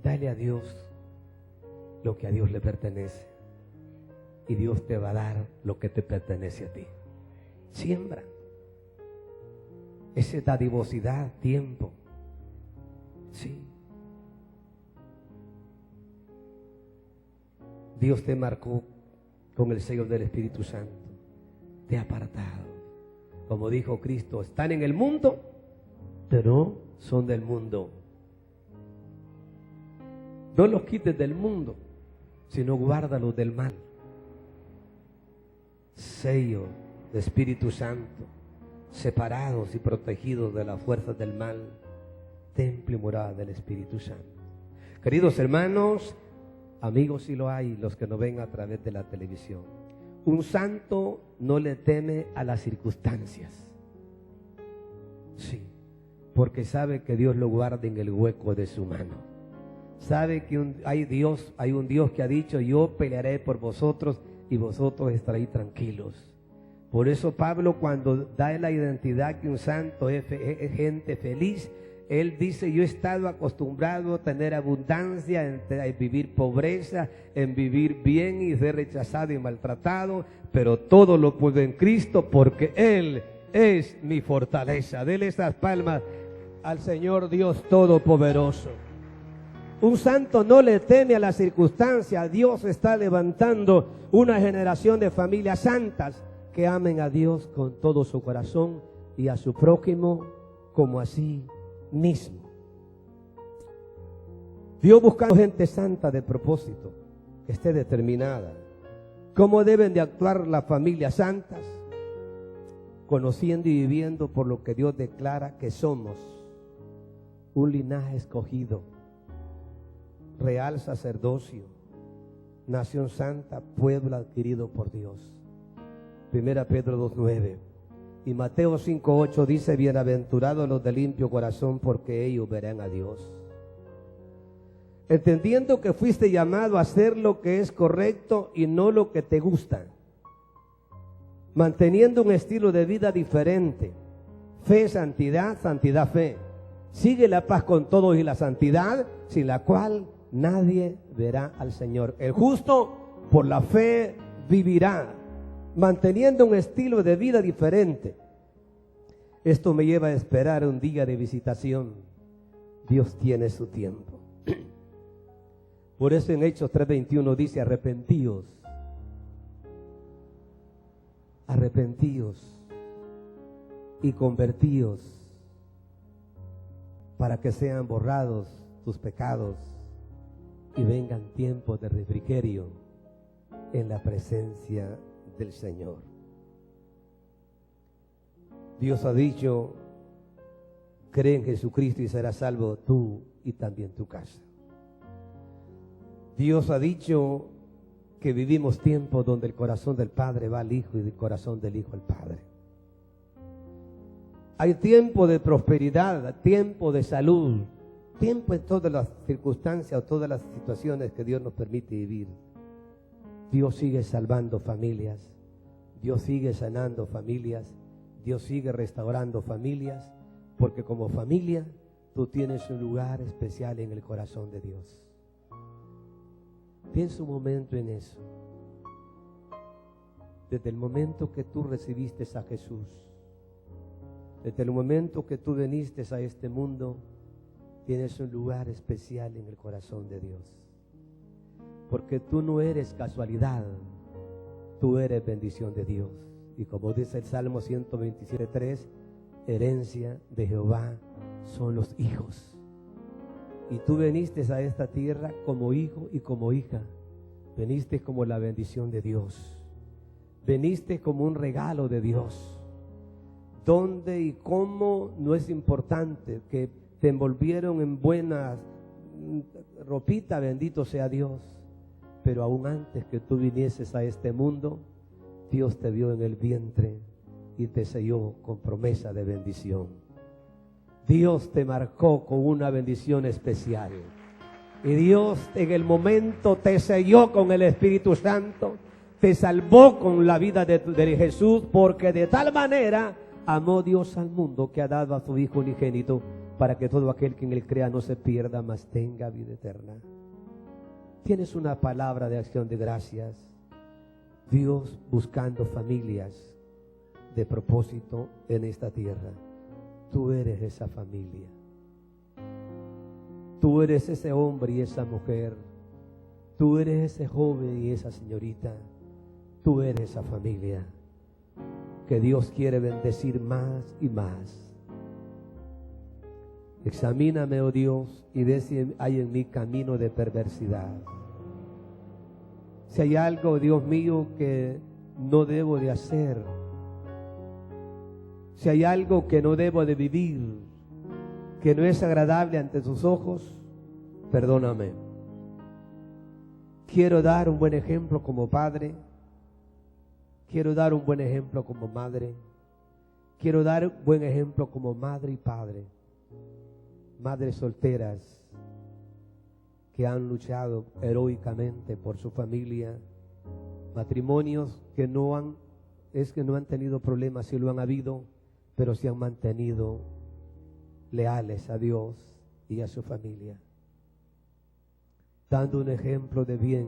Dale a Dios lo que a Dios le pertenece, y Dios te va a dar lo que te pertenece a ti. Siembra. Esa dadivosidad, tiempo. Sí. Dios te marcó con el sello del Espíritu Santo. Te ha apartado. Como dijo Cristo, están en el mundo, pero no son del mundo. No los quites del mundo, sino guárdalos del mal. Sello de Espíritu Santo, separados y protegidos de las fuerzas del mal, templo y morada del Espíritu Santo. Queridos hermanos, amigos, si lo hay, los que nos ven a través de la televisión, un santo no le teme a las circunstancias. Sí, porque sabe que Dios lo guarda en el hueco de su mano. Sabe que hay un Dios que ha dicho, yo pelearé por vosotros y vosotros estaréis tranquilos. Por eso Pablo, cuando da la identidad que un santo es gente feliz, él dice, yo he estado acostumbrado a tener abundancia, en vivir pobreza, en vivir bien y ser rechazado y maltratado, pero todo lo puedo en Cristo porque Él es mi fortaleza. Dele esas palmas al Señor Dios Todopoderoso. Un santo no le teme a las circunstancias. Dios está levantando una generación de familias santas que amen a Dios con todo su corazón y a su prójimo como a sí mismo. Dios buscando gente santa de propósito, que esté determinada. ¿Cómo deben de actuar las familias santas? Conociendo y viviendo por lo que Dios declara que somos: un linaje escogido, real sacerdocio, nación santa, pueblo adquirido por Dios. 1 Pedro 2:9 y Mateo 5:8 dice: bienaventurados los de limpio corazón, porque ellos verán a Dios. Entendiendo que fuiste llamado a hacer lo que es correcto y no lo que te gusta, manteniendo un estilo de vida diferente, fe, santidad, santidad, fe. Sigue la paz con todos y la santidad, sin la cual nadie verá al Señor. El justo por la fe vivirá, manteniendo un estilo de vida diferente. Esto me lleva a esperar un día de visitación. Dios tiene su tiempo. Por eso en Hechos 3:21 dice: arrepentíos, arrepentíos y convertíos, para que sean borrados tus pecados y vengan tiempos de refrigerio en la presencia del Señor. Dios ha dicho: cree en Jesucristo y serás salvo tú y también tu casa. Dios ha dicho que vivimos tiempos donde el corazón del Padre va al Hijo y el corazón del Hijo al Padre. Hay tiempo de prosperidad, tiempo de salud, tiempo en todas las circunstancias o todas las situaciones que Dios nos permite vivir. Dios sigue salvando familias, Dios sigue sanando familias, Dios sigue restaurando familias, porque como familia tú tienes un lugar especial en el corazón de Dios. Piensa un momento en eso. Desde el momento que tú recibiste a Jesús, desde el momento que tú viniste a este mundo, tienes un lugar especial en el corazón de Dios. Porque tú no eres casualidad, tú eres bendición de Dios. Y como dice el Salmo 127:3, herencia de Jehová son los hijos. Y tú viniste a esta tierra como hijo y como hija. Viniste como la bendición de Dios. Viniste como un regalo de Dios. ¿Dónde y cómo? No es importante. Que te envolvieron en buena ropita, bendito sea Dios. Pero aún antes que tú vinieses a este mundo, Dios te vio en el vientre y te selló con promesa de bendición. Dios te marcó con una bendición especial. Y Dios en el momento te selló con el Espíritu Santo, te salvó con la vida de Jesús, porque de tal manera amó Dios al mundo que ha dado a su Hijo unigénito, para que todo aquel que en él crea no se pierda, mas tenga vida eterna. Tienes una palabra de acción de gracias. Dios buscando familias de propósito en esta tierra. Tú eres esa familia. Tú eres ese hombre y esa mujer. Tú eres ese joven y esa señorita. Tú eres esa familia que Dios quiere bendecir más y más. Examíname, oh Dios, y ve si hay en mí camino de perversidad. Si hay algo, Dios mío, que no debo de hacer. Si hay algo que no debo de vivir, que no es agradable ante tus ojos, perdóname. Quiero dar un buen ejemplo como padre. Quiero dar un buen ejemplo como madre. Quiero dar un buen ejemplo como madre y padre. Madres solteras que han luchado heroicamente por su familia. Matrimonios que no han tenido problemas, sí lo han habido, pero se han mantenido leales a Dios y a su familia, dando un ejemplo de bien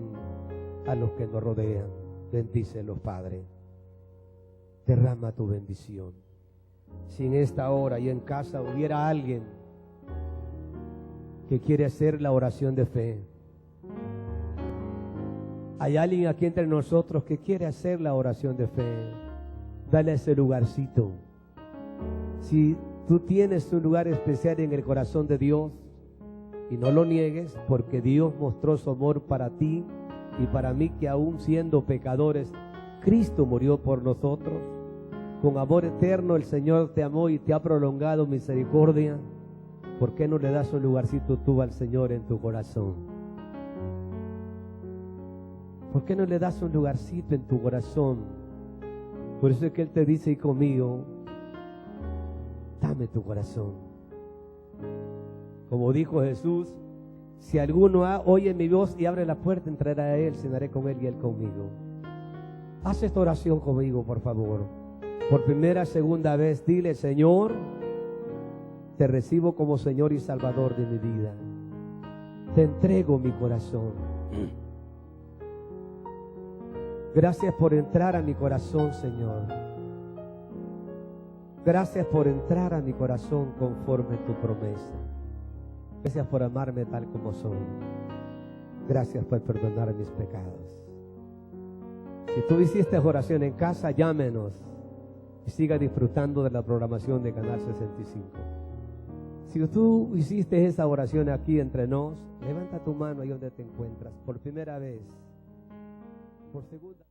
a los que nos rodean. Bendícelos, Padre. Derrama tu bendición. Si en esta hora y en casa hubiera alguien que quiere hacer la oración de fe, hay alguien aquí entre nosotros que quiere hacer la oración de fe, dale ese lugarcito. Si tú tienes un lugar especial en el corazón de Dios, y no lo niegues, porque Dios mostró su amor para ti y para mí, que aún siendo pecadores, Cristo murió por nosotros. Con amor eterno el Señor te amó y te ha prolongado misericordia. ¿Por qué no le das un lugarcito tú al Señor en tu corazón? ¿Por qué no le das un lugarcito en tu corazón? Por eso es que Él te dice: hijo mío, dame tu corazón. Como dijo Jesús: si alguno oye mi voz y abre la puerta, entraré a Él, cenaré con Él y Él conmigo. Haz esta oración conmigo, por favor. Por primera, segunda vez, dile: Señor, te recibo como Señor y Salvador de mi vida. Te entrego mi corazón. Gracias por entrar a mi corazón, Señor. Gracias por entrar a mi corazón conforme a tu promesa. Gracias por amarme tal como soy. Gracias por perdonar mis pecados. Si tú hiciste oración en casa, llámenos y siga disfrutando de la programación de Canal 65. Si tú hiciste esa oración aquí entre nos, levanta tu mano ahí donde te encuentras, por primera vez, por segunda.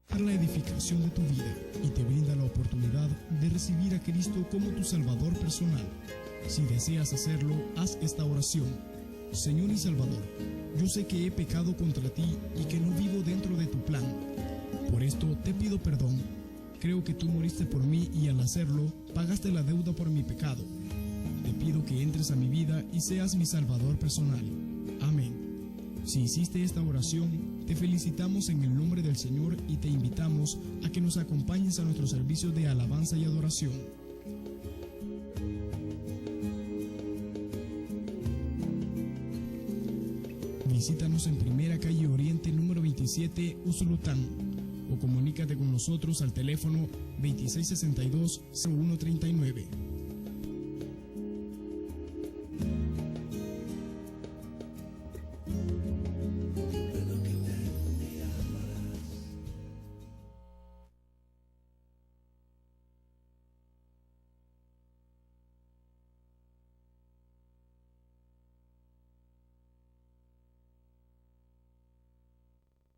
Para la edificación de tu vida y te brinda la oportunidad de recibir a Cristo como tu Salvador personal. Si deseas hacerlo, haz esta oración. Señor y Salvador, yo sé que he pecado contra ti y que no vivo dentro de tu plan. Por esto te pido perdón. Creo que tú moriste por mí y al hacerlo, pagaste la deuda por mi pecado. Te pido que entres a mi vida y seas mi Salvador personal. Amén. Si hiciste esta oración, te felicitamos en el nombre del Señor y te invitamos a que nos acompañes a nuestro servicio de alabanza y adoración. Visítanos en Primera Calle Oriente, número 27, Usulután, o comunícate con nosotros al teléfono 2662-0139.